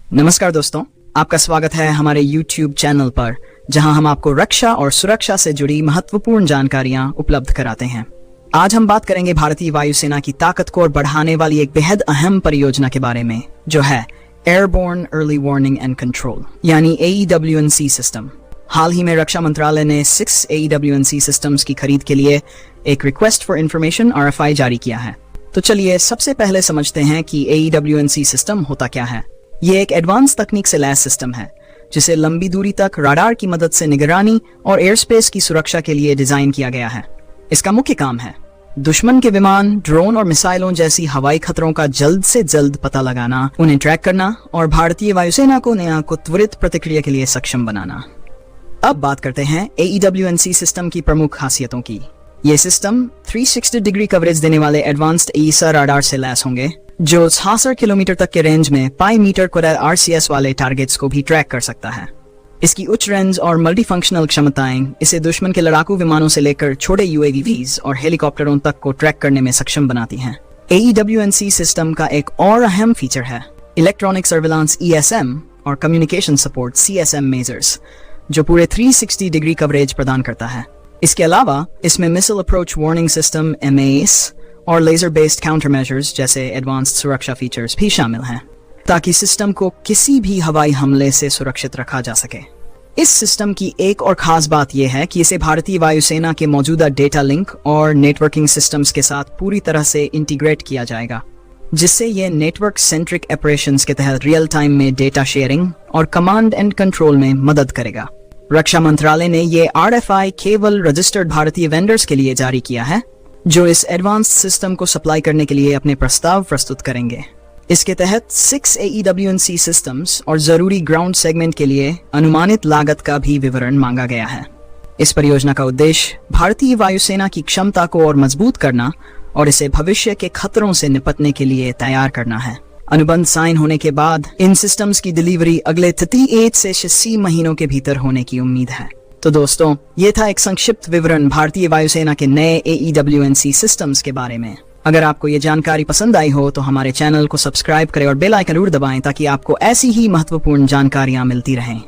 नमस्कार दोस्तों, आपका स्वागत है हमारे YouTube चैनल पर, जहां हम आपको रक्षा और सुरक्षा से जुड़ी महत्वपूर्ण जानकारियां उपलब्ध कराते हैं। आज हम बात करेंगे भारतीय वायुसेना की ताकत को बढ़ाने वाली एक बेहद अहम परियोजना के बारे में, जो है airborne early warning and control यानी AEWNC सिस्टम। हाल ही में रक्षा मंत्रालय ने 6 AEWNC सिस्टम्स की खरीद के लिए एक रिक्वेस्ट फॉर इंफॉर्मेशन RFI जारी किया है। तो चलिए सबसे पहले समझते हैं कि AEWNC सिस्टम होता क्या है। ये एक एडवांस तकनीक से लैस सिस्टम है जिसे लंबी दूरी तक राडार की मदद से निगरानी और एयरस्पेस की सुरक्षा के लिए डिजाइन किया गया है। इसका मुख्य काम है दुश्मन के विमान, ड्रोन और मिसाइलों जैसी हवाई खतरों का जल्द से जल्द पता लगाना, उन्हें ट्रैक करना और भारतीय वायुसेना को त्वरित प्रतिक्रिया के लिए सक्षम बनाना। अब बात करते हैं AEWNC सिस्टम की प्रमुख खासियतों की। ये सिस्टम 360 डिग्री कवरेज देने वाले एडवांस्ड AESA राडार से लैस होंगे, जो 66 किलोमीटर तक के रेंज में पाई मीटर स्क्वायर RCS वाले टारगेट्स को भी ट्रैक कर सकता है। इसकी उच्च रेंज और मल्टीफंक्शनल क्षमताएं इसे दुश्मन के लड़ाकू विमानों से लेकर छोटे UAVs और हेलीकॉप्टरों तक को ट्रैक करने में सक्षम बनाती हैं। AEWNC सिस्टम का एक और अहम फीचर है इलेक्ट्रॉनिक सर्विलांस ESM और कम्युनिकेशन सपोर्ट CSM मेजर्स, जो पूरे 360 डिग्री कवरेज प्रदान करता है। इसके अलावा इसमें missile approach warning system MAS और लेजर बेस्ड काउंटर मेजर्स जैसे एडवांस्ड सुरक्षा फीचर्स भी शामिल हैं, ताकि सिस्टम को किसी भी हवाई हमले से सुरक्षित रखा जा सके। इस सिस्टम की एक और खास बात यह है कि इसे भारतीय वायुसेना के मौजूदा डेटा लिंक और नेटवर्किंग सिस्टम्स के साथ पूरी तरह से इंटीग्रेट किया जाएगा, जिससे ये नेटवर्क सेंट्रिक ऑपरेशंस के तहत रियल टाइम में डेटा शेयरिंग और कमांड एंड कंट्रोल में मदद करेगा। रक्षा मंत्रालय ने ये RFI केवल रजिस्टर्ड भारतीय वेंडर्स के लिए जारी किया है, जो इस एडवांस्ड सिस्टम को सप्लाई करने के लिए अपने प्रस्ताव प्रस्तुत करेंगे। इसके तहत 6 AEWNC सिस्टम्स और जरूरी ग्राउंड सेगमेंट के लिए अनुमानित लागत का भी विवरण मांगा गया है। इस परियोजना का उद्देश्य भारतीय वायुसेना की क्षमता को और मजबूत करना और इसे भविष्य के खतरों से निपटने के लिए तैयार करना है। अनुबंध साइन होने के बाद इन सिस्टम्स की डिलीवरी अगले 38 से 86 महीनों के भीतर होने की उम्मीद है। तो दोस्तों, ये था एक संक्षिप्त विवरण भारतीय वायुसेना के नए AEWNC सिस्टम्स के बारे में। अगर आपको ये जानकारी पसंद आई हो तो हमारे चैनल को सब्सक्राइब करें और बेल आइकन जरूर दबाएं, ताकि आपको ऐसी ही महत्वपूर्ण जानकारियां मिलती रहें।